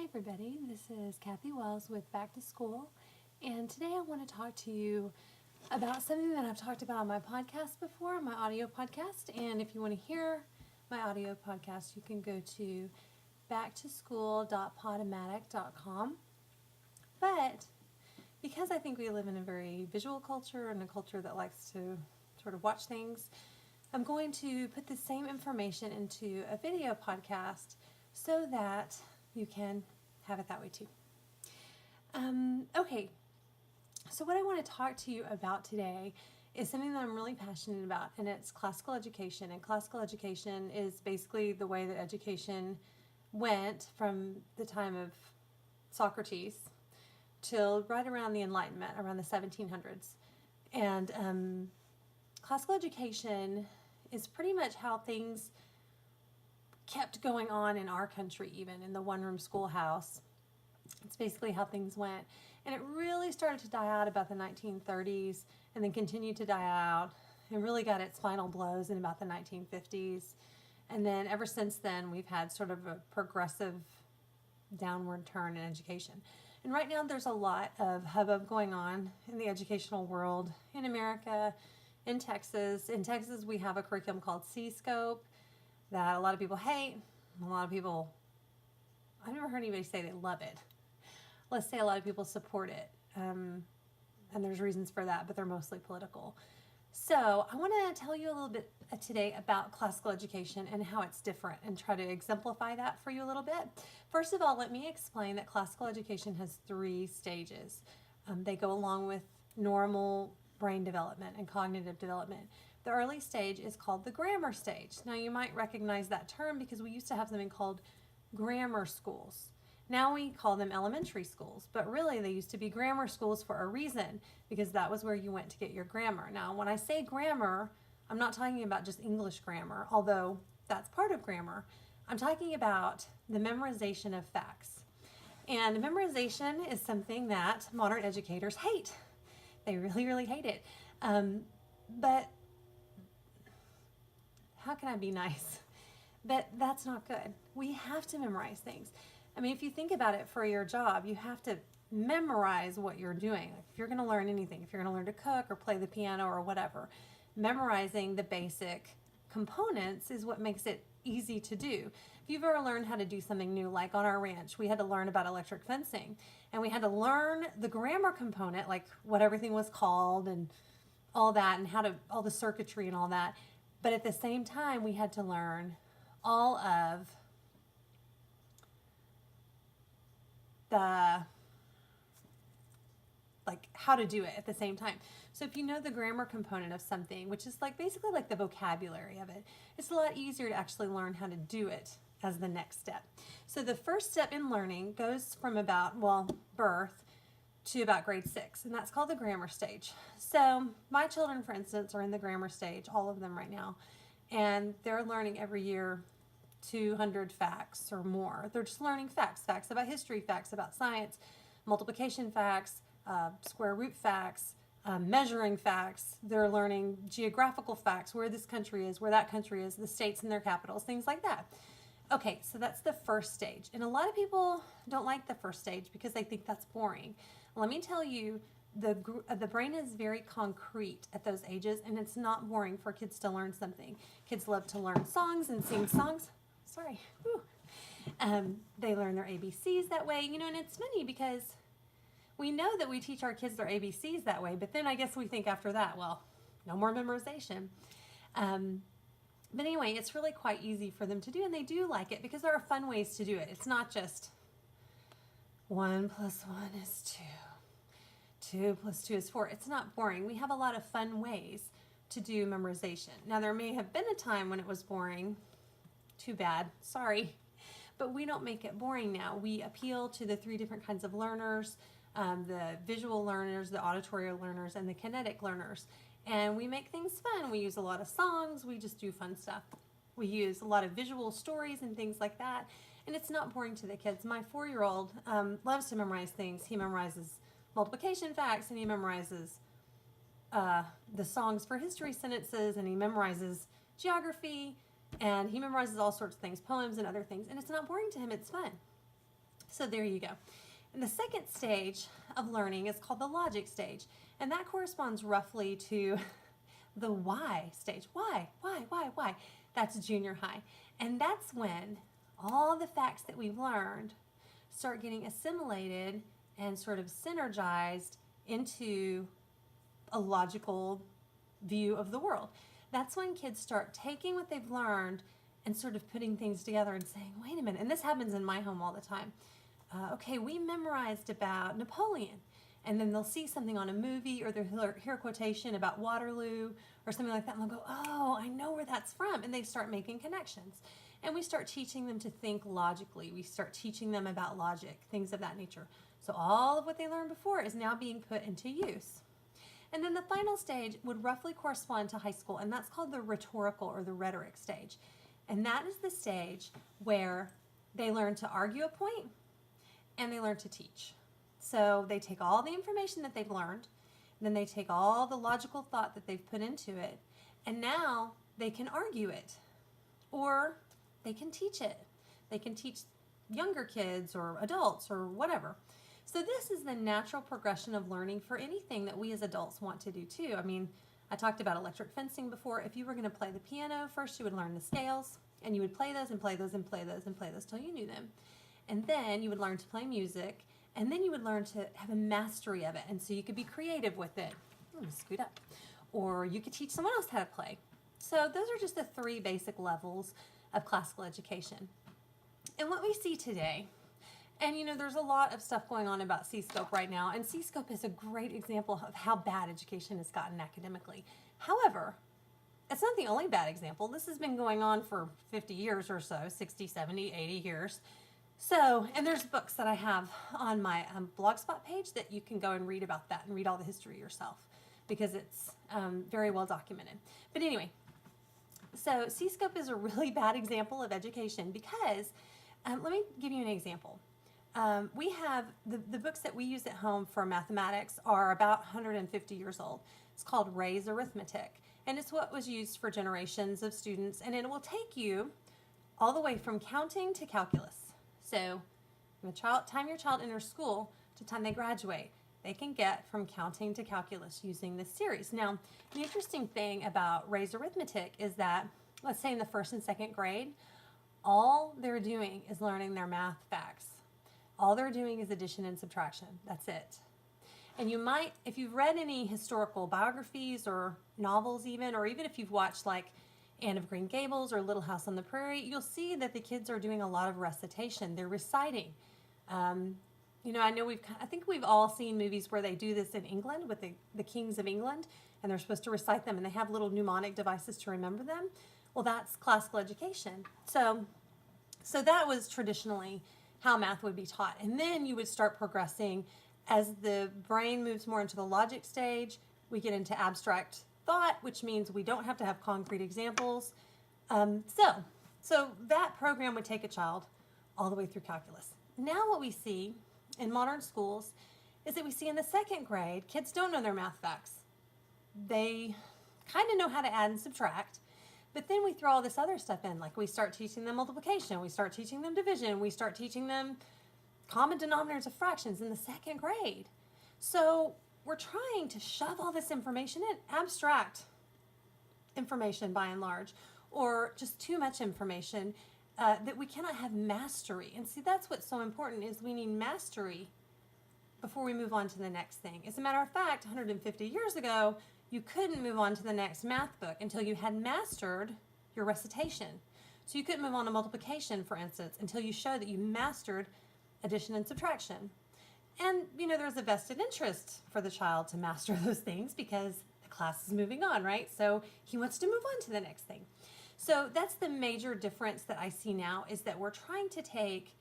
everybody. This is Kathy Wells with Back to School, and today I want to talk to you about something that I've talked about on my podcast before, my audio podcast. And if you want to hear my audio podcast, you can go to backtoschool.podomatic.com. But because I think we live in a very visual culture and a culture that likes to sort of watch things, I'm going to put the same information into a video podcast so that you can have it that way too. Okay, so what I want to talk to you about today is something that I'm really passionate about, and it's classical education. And classical education is basically the way that education went from the time of Socrates till right around the Enlightenment, around the 1700s. And classical education is pretty much how things kept going on in our country, even in the one-room schoolhouse. It's basically how things went. And it really started to die out about the 1930s and then continued to die out and really got its final blows in about the 1950s. And then ever since then, we've had sort of a progressive downward turn in education. And right now there's a lot of hubbub going on in the educational world in America, in Texas. In Texas, we have a curriculum called C-Scope that a lot of people hate. A lot of people, I've never heard anybody say they love it. Let's say a lot of people support it. And there's reasons for that, but they're mostly political. So I want to tell you a little bit today about classical education and how it's different and try to exemplify that for you a little bit. First of all, let me explain that classical education has 3 stages. They go along with normal brain development and cognitive development. The early stage is called the grammar stage. Now you might recognize that term because we used to have something called grammar schools. Now we call them elementary schools, but really they used to be grammar schools for a reason, because that was where you went to get your grammar. Now when I say grammar, I'm not talking about just English grammar, although that's part of grammar. I'm talking about the memorization of facts. And memorization is something that modern educators hate. They really, really hate it. But how can I be nice? But that's not good. We have to memorize things. I mean, if you think about it, for your job, you have to memorize what you're doing. Like if you're going to learn anything, if you're going to learn to cook or play the piano or whatever, memorizing the basic components is what makes it easy to do. If you've ever learned how to do something new, like on our ranch, we had to learn about electric fencing, and we had to learn the grammar component, like what everything was called and all that, and how to, all the circuitry and all that. But at the same time, we had to learn all of the, like how to do it at the same time. So if you know the grammar component of something, which is like basically like the vocabulary of it, it's a lot easier to actually learn how to do it as the next step. So the first step in learning goes from about, well, birth to about grade 6, and that's called the grammar stage. So my children, for instance, are in the grammar stage, all of them right now, and they're learning every year 200 facts or more. They're just learning facts about history, facts about science, multiplication facts, square root facts, measuring facts. They're learning geographical facts, where this country is, where that country is, the states and their capitals, things like that. Okay, so that's the first stage. And a lot of people don't like the first stage because they think that's boring. Let me tell you, the brain is very concrete at those ages, and it's not boring for kids to learn something. Kids love to learn songs and sing songs. Sorry. They learn their ABCs that way, you know, and it's funny because we know that we teach our kids their ABCs that way, but then I guess we think after that, well, no more memorization. But anyway, it's really quite easy for them to do, and they do like it because there are fun ways to do it. It's not just 1 + 1 is 2, 2 + 2 is 4. It's not boring. We have a lot of fun ways to do memorization. Now, there may have been a time when it was boring. Too bad. Sorry. But we don't make it boring now. We appeal to the 3 different kinds of learners, the visual learners, the auditory learners, and the kinetic learners. And we make things fun. We use a lot of songs. We just do fun stuff. We use a lot of visual stories and things like that. And it's not boring to the kids. My 4-year-old loves to memorize things. He memorizes multiplication facts, and he memorizes the songs for history sentences, and he memorizes geography, and he memorizes all sorts of things, poems and other things. And it's not boring to him. It's fun. So there you go. And the second stage of learning is called the logic stage. And that corresponds roughly to the why stage. Why? That's junior high. And that's when all the facts that we've learned start getting assimilated and sort of synergized into a logical view of the world. That's when kids start taking what they've learned and sort of putting things together and saying, wait a minute, and this happens in my home all the time. Okay, we memorized about Napoleon, and then they'll see something on a movie or they'll hear a quotation about Waterloo or something like that, and they'll go, oh, I know where that's from, and they start making connections. And we start teaching them to think logically. We start teaching them about logic, things of that nature. So all of what they learned before is now being put into use. And then the final stage would roughly correspond to high school, and that's called the rhetorical or the rhetoric stage. And that is the stage where they learn to argue a point and they learn to teach. So they take all the information that they've learned, then they take all the logical thought that they've put into it, and now they can argue it, or they can teach it. They can teach younger kids or adults or whatever. So this is the natural progression of learning for anything that we as adults want to do too. I mean, I talked about electric fencing before. If you were going to play the piano, first you would learn the scales, and you would play those and play those and play those and play those till you knew them. And then you would learn to play music, and then you would learn to have a mastery of it. And so you could be creative with it. I'm going to scoot up. Or you could teach someone else how to play. So those are just the three basic levels of classical education. And what we see today, and you know, there's a lot of stuff going on about C-SCOPE right now, and C-SCOPE is a great example of how bad education has gotten academically. However, it's not the only bad example. This has been going on for 50 years or so, 60, 70, 80 years. So, and there's books that I have on my Blogspot page that you can go and read about that and read all the history yourself because it's very well documented. But anyway, so C-SCOPE is a really bad example of education because, let me give you an example. We have the books that we use at home for mathematics are about 150 years old. It's called Ray's Arithmetic, and it's what was used for generations of students, and it will take you all the way from counting to calculus. So from the time your child enters school to the time they graduate, they can get from counting to calculus using this series. Now, the interesting thing about Ray's Arithmetic is that, let's say in the first and second grade, all they're doing is learning their math facts. All they're doing is addition and subtraction. That's it. And you might, if you've read any historical biographies or novels even, or even if you've watched like Anne of Green Gables or Little House on the Prairie, you'll see that the kids are doing a lot of recitation. They're reciting. You know, I think we've all seen movies where they do this in England with the kings of England, and they're supposed to recite them, and they have little mnemonic devices to remember them. Well, that's classical education. So that was traditionally how math would be taught. And then you would start progressing as the brain moves more into the logic stage. We get into abstract thought, which means we don't have to have concrete examples. So that program would take a child all the way through calculus. Now what we see in modern schools is that we see in the second grade, kids don't know their math facts. They kind of know how to add and subtract, but then we throw all this other stuff in, like we start teaching them multiplication, we start teaching them division, we start teaching them common denominators of fractions in the second grade. So we're trying to shove all this information in, abstract information by and large, or just too much information that we cannot have mastery. And see, that's what's so important is we need mastery before we move on to the next thing. As a matter of fact, 150 years ago, you couldn't move on to the next math book until you had mastered your recitation. So you couldn't move on to multiplication, for instance, until you showed that you mastered addition and subtraction. And, you know, there's a vested interest for the child to master those things because the class is moving on, right? So he wants to move on to the next thing. So that's the major difference that I see now is that we're trying to take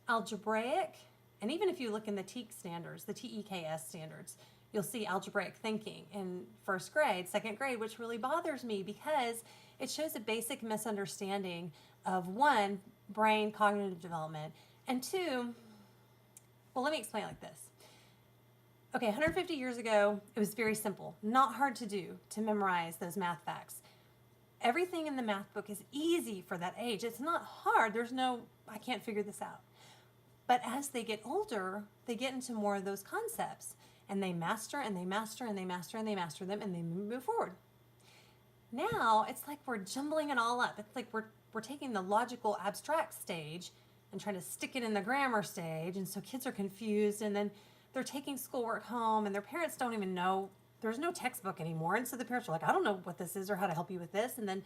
algebraic, and even if you look in the TEK standards, the TEKS standards, you'll see algebraic thinking in first grade, second grade, which really bothers me because it shows a basic misunderstanding of one, brain cognitive development, and two, well, let me explain it like this. Okay, 150 years ago, it was very simple, not hard to do to memorize those math facts. Everything in the math book is easy for that age. It's not hard. There's no, I can't figure this out. But as they get older, they get into more of those concepts, and they master and they master and they master and they master them, and they move forward. Now it's like we're jumbling it all up. It's like we're taking the logical abstract stage and trying to stick it in the grammar stage, and so kids are confused, and then they're taking schoolwork home, and their parents don't even know. There's no textbook anymore, and so the parents are like, I don't know what this is or how to help you with this. And then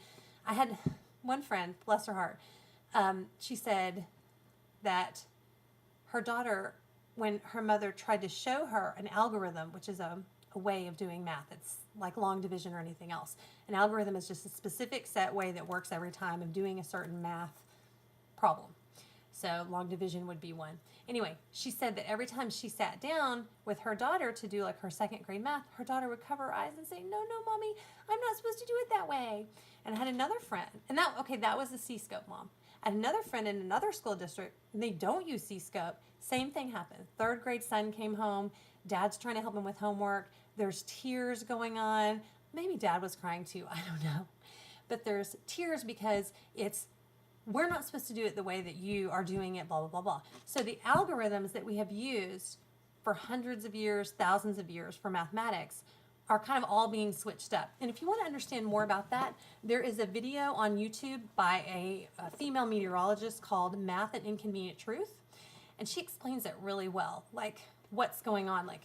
I had one friend, bless her heart, she said that her daughter, when her mother tried to show her an algorithm, which is a way of doing math, it's like long division or anything else. An algorithm is just a specific set way that works every time of doing a certain math problem. So long division would be one. Anyway, she said that every time she sat down with her daughter to do like her second grade math, her daughter would cover her eyes and say, no, mommy, I'm not supposed to do it that way. And I had another friend, and that was the C-Scope mom. I had another friend in another school district, and they don't use C-Scope. Same thing happened. Third grade son came home. Dad's trying to help him with homework. There's tears going on. Maybe dad was crying too. I don't know. But there's tears because we're not supposed to do it the way that you are doing it, blah, blah, blah, blah. So the algorithms that we have used for hundreds of years, thousands of years for mathematics are kind of all being switched up. And if you want to understand more about that, there is a video on YouTube by a female meteorologist called Math and Inconvenient Truth. And she explains it really well, like what's going on. Like,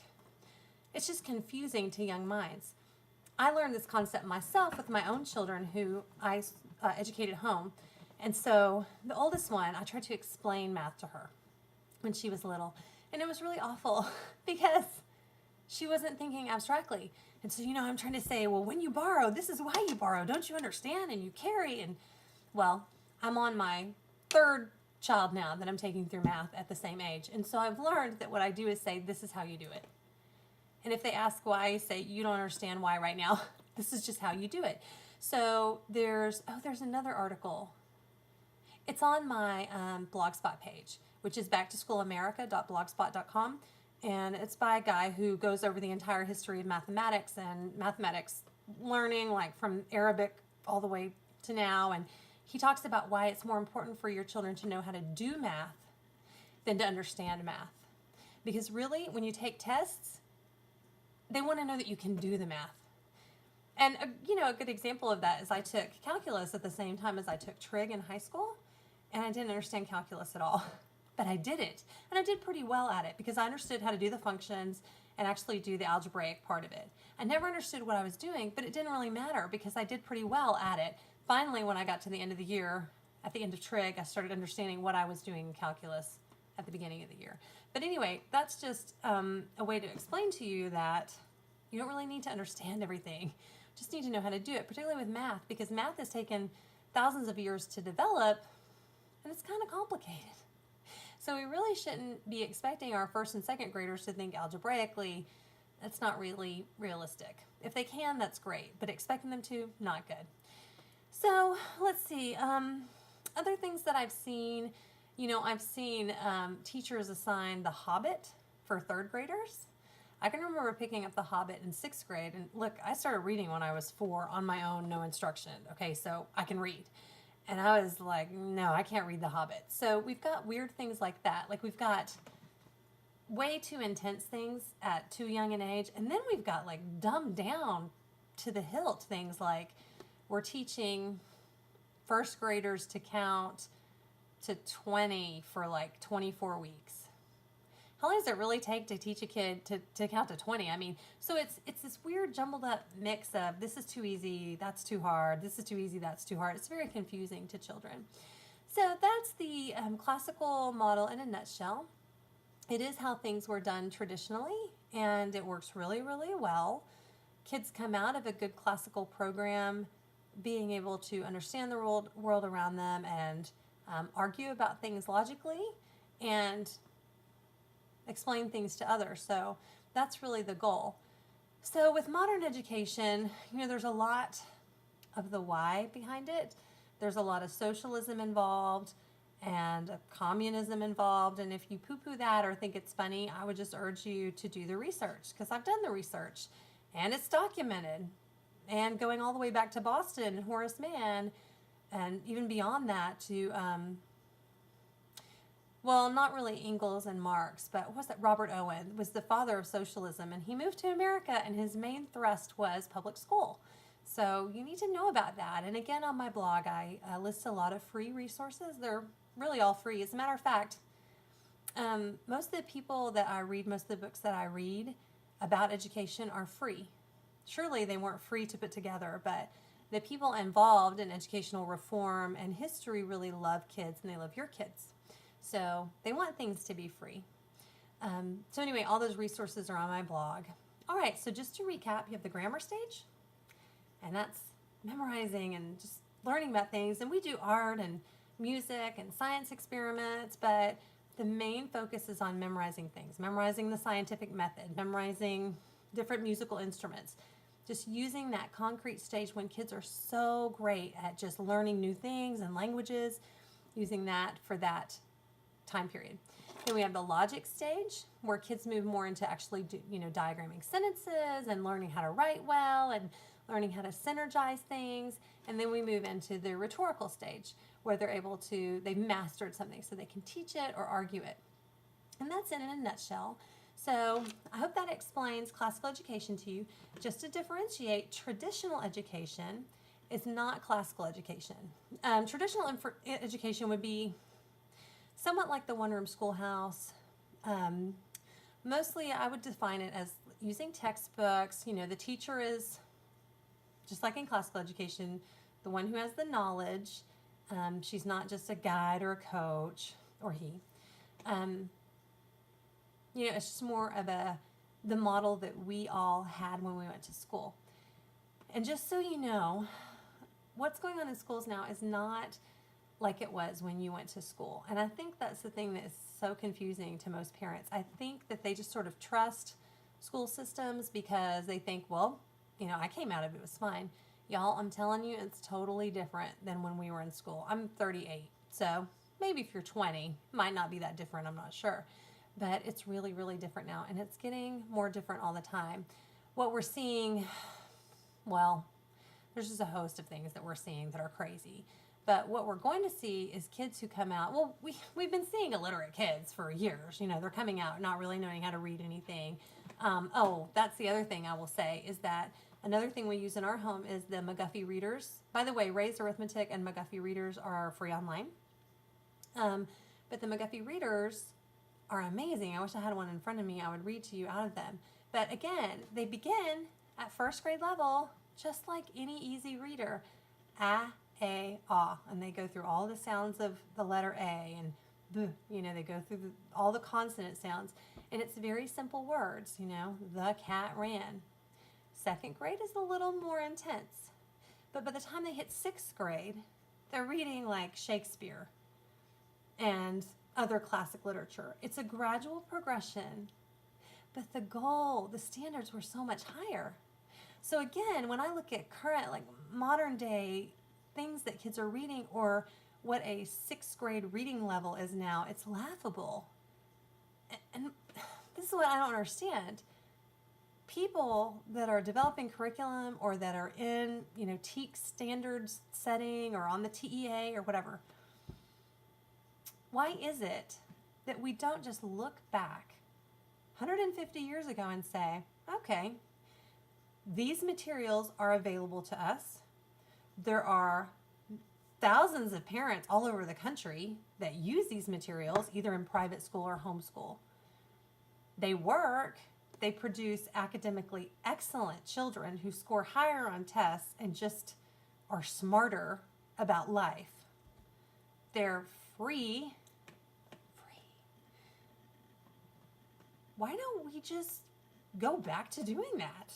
it's just confusing to young minds. I learned this concept myself with my own children who I educated home. And so the oldest one, I tried to explain math to her when she was little. And it was really awful because she wasn't thinking abstractly. And so, I'm trying to say, well, when you borrow, this is why you borrow. Don't you understand? And you carry. And, well, I'm on my third child now that I'm taking through math at the same age. And so I've learned that what I do is say, this is how you do it. And if they ask why, I say, you don't understand why right now. This is just how you do it. So there's another article. It's on my Blogspot page, which is backtosschoolamerica.blogspot.com. And it's by a guy who goes over the entire history of mathematics and mathematics learning, like from Arabic all the way to now. And he talks about why it's more important for your children to know how to do math than to understand math. Because really, when you take tests, they want to know that you can do the math. And a good example of that is I took calculus at the same time as I took trig in high school, and I didn't understand calculus at all. But I did it, and I did pretty well at it because I understood how to do the functions and actually do the algebraic part of it. I never understood what I was doing, but it didn't really matter because I did pretty well at it. Finally, when I got to the end of the year, at the end of trig, I started understanding what I was doing in calculus at the beginning of the year. But anyway, that's just a way to explain to you that you don't really need to understand everything. Just need to know how to do it, particularly with math, because math has taken thousands of years to develop, and it's kind of complicated. So we really shouldn't be expecting our first and second graders to think algebraically. That's not really realistic. If they can, that's great, but expecting them to, not good. So let's see. Other things that I've seen, I've seen teachers assign The Hobbit for third graders. I can remember picking up The Hobbit in sixth grade, and look, I started reading when I was 4 on my own, no instruction. Okay, so I can read. And I was like, no, I can't read The Hobbit. So we've got weird things like that. Like we've got way too intense things at too young an age. And then we've got like dumbed down to the hilt things like we're teaching first graders to count to 20 for like 24 weeks. How long does it really take to teach a kid to count to 20? I mean, so it's this weird jumbled up mix of this is too easy, that's too hard, this is too easy, that's too hard. It's very confusing to children. So that's the classical model in a nutshell. It is how things were done traditionally, and it works really, really well. Kids come out of a good classical program being able to understand the world around them and argue about things logically and explain things to others. So that's really the goal. So with modern education, there's a lot of the why behind it. There's a lot of socialism involved and communism involved. And if you poo-poo that or think it's funny, I would just urge you to do the research, because I've done the research and it's documented. And going all the way back to Boston and Horace Mann, and even beyond that to Well, not really Engels and Marx, but what was that? Robert Owen was the father of socialism, and he moved to America, and his main thrust was public school. So you need to know about that. And again, on my blog, I list a lot of free resources. They're really all free. As a matter of fact, most of the people that I read, most of the books that I read about education are free. Surely they weren't free to put together, but the people involved in educational reform and history really love kids, and they love your kids. So they want things to be free. So anyway, all those resources are on my blog. All right, so just to recap, you have the grammar stage, and that's memorizing and just learning about things. And we do art and music and science experiments, but the main focus is on memorizing things, memorizing the scientific method, memorizing different musical instruments, just using that concrete stage when kids are so great at just learning new things and languages, using that for that time period. Then we have the logic stage where kids move more into actually diagramming sentences and learning how to write well and learning how to synergize things. And then we move into the rhetorical stage where they've mastered something so they can teach it or argue it. And that's it in a nutshell. So I hope that explains classical education to you. Just to differentiate, traditional education is not classical education. Traditional education would be somewhat like the one-room schoolhouse. Mostly I would define it as using textbooks. The teacher is, just like in classical education, the one who has the knowledge. She's not just a guide or a coach, or he. It's just more of the model that we all had when we went to school. And just so you know, what's going on in schools now is not like it was when you went to school. And I think that's the thing that is so confusing to most parents. I think that they just sort of trust school systems because they think, well, I came out of it was fine. Y'all, I'm telling you, it's totally different than when we were in school. I'm 38, so maybe if you're 20, might not be that different, I'm not sure. But it's really, really different now, and it's getting more different all the time. What we're seeing, well, there's just a host of things that we're seeing that are crazy. But what we're going to see is kids who come out, well, we've been seeing illiterate kids for years. They're coming out not really knowing how to read anything. That's the other thing I will say is that another thing we use in our home is the McGuffey readers. By the way, Ray's Arithmetic and McGuffey readers are free online. But the McGuffey readers are amazing. I wish I had one in front of me. I would read to you out of them. But again, they begin at first grade level, just like any easy reader. A, ah, and they go through all the sounds of the letter A, and b, they go through all the consonant sounds. And it's very simple words, the cat ran. Second grade is a little more intense. But by the time they hit sixth grade, they're reading like Shakespeare and other classic literature. It's a gradual progression, but the standards were so much higher. So again, when I look at current, like modern day things that kids are reading or what a sixth grade reading level is now, it's laughable. And this is what I don't understand. People that are developing curriculum or that are in, TEKS standards setting or on the TEA or whatever, why is it that we don't just look back 150 years ago and say, okay, these materials are available to us. There are thousands of parents all over the country that use these materials, either in private school or homeschool. They work. They produce academically excellent children who score higher on tests and just are smarter about life. They're free. Why don't we just go back to doing that?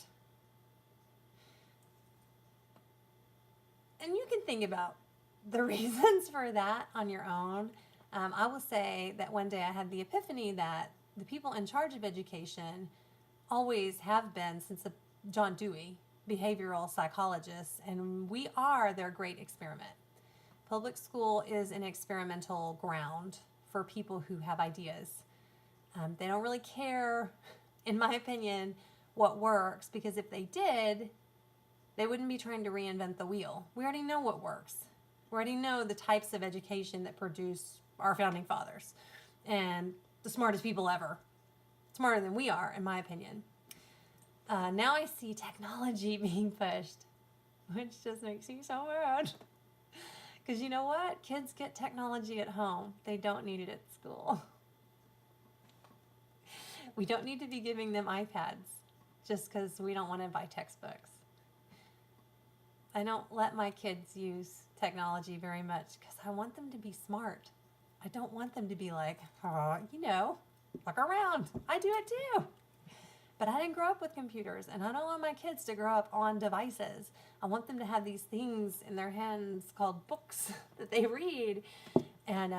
And you can think about the reasons for that on your own. I will say that one day I had the epiphany that the people in charge of education always have been since John Dewey, behavioral psychologists, and we are their great experiment. Public school is an experimental ground for people who have ideas. They don't really care, in my opinion, what works, because if they did, they wouldn't be trying to reinvent the wheel. We already know what works. We already know the types of education that produced our founding fathers. and the smartest people ever. Smarter than we are, in my opinion. Now I see technology being pushed, which just makes me so mad. Because you know what? Kids get technology at home. They don't need it at school. We don't need to be giving them iPads just because we don't want to buy textbooks. I don't let my kids use technology very much because I want them to be smart. I don't want them to be like, oh, look around. I do it too. But I didn't grow up with computers, and I don't want my kids to grow up on devices. I want them to have these things in their hands called books that they read. And,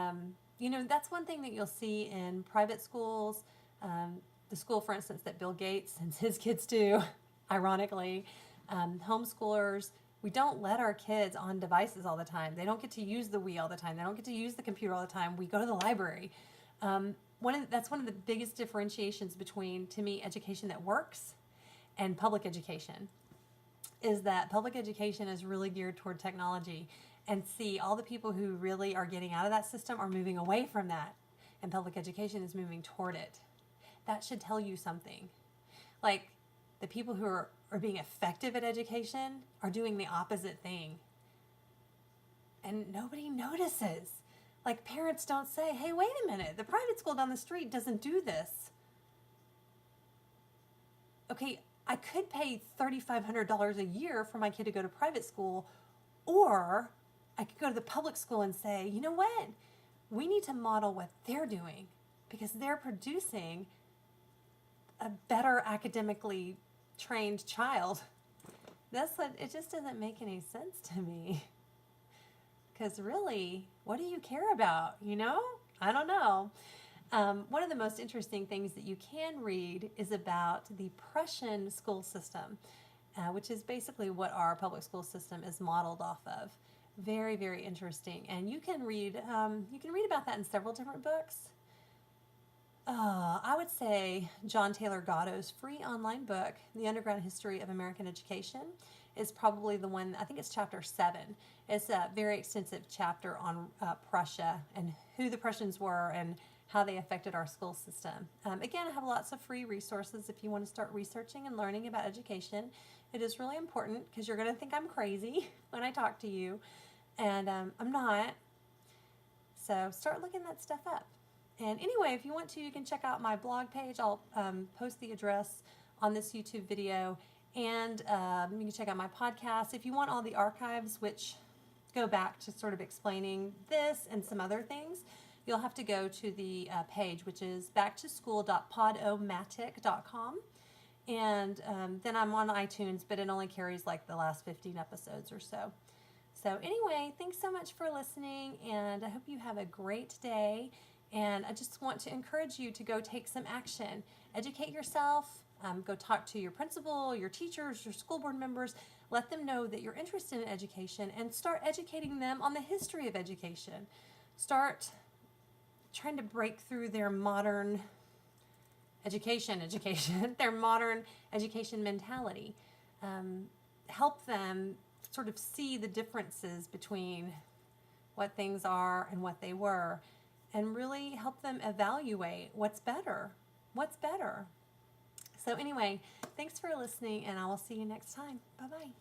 that's one thing that you'll see in private schools. The school, for instance, that Bill Gates sends his kids to, ironically, homeschoolers, we don't let our kids on devices all the time. They don't get to use the Wii all the time. They don't get to use the computer all the time. We go to the library. That's one of the biggest differentiations between, to me, education that works and public education, is that public education is really geared toward technology. And see, all the people who really are getting out of that system are moving away from that, and public education is moving toward it. That should tell you something. Like, the people who are being effective at education are doing the opposite thing. And nobody notices. Like, parents don't say, hey, wait a minute, the private school down the street doesn't do this. Okay, I could pay $3,500 a year for my kid to go to private school, or I could go to the public school and say, you know what? We need to model what they're doing because they're producing a better academically trained child. It just doesn't make any sense to me. Because really, what do you care about? I don't know. One of the most interesting things that you can read is about the Prussian school system, which is basically what our public school system is modeled off of. Very, very interesting. And you can read about that in several different books. I would say John Taylor Gatto's free online book, The Underground History of American Education, is probably the one. I think it's chapter 7. It's a very extensive chapter on Prussia and who the Prussians were and how they affected our school system. Again, I have lots of free resources if you want to start researching and learning about education. It is really important because you're going to think I'm crazy when I talk to you, and I'm not. So start looking that stuff up. And anyway, if you want to, you can check out my blog page. I'll post the address on this YouTube video. And you can check out my podcast. If you want all the archives, which go back to sort of explaining this and some other things, you'll have to go to the page, which is backtoschool.podomatic.com. And then I'm on iTunes, but it only carries like the last 15 episodes or so. So anyway, thanks so much for listening, and I hope you have a great day. And I just want to encourage you to go take some action. Educate yourself. Go talk to your principal, your teachers, your school board members. Let them know that you're interested in education and start educating them on the history of education. Start trying to break through their modern their modern education mentality. Help them sort of see the differences between what things are and what they were, and really help them evaluate what's better. So anyway, thanks for listening, and I will see you next time. Bye-bye.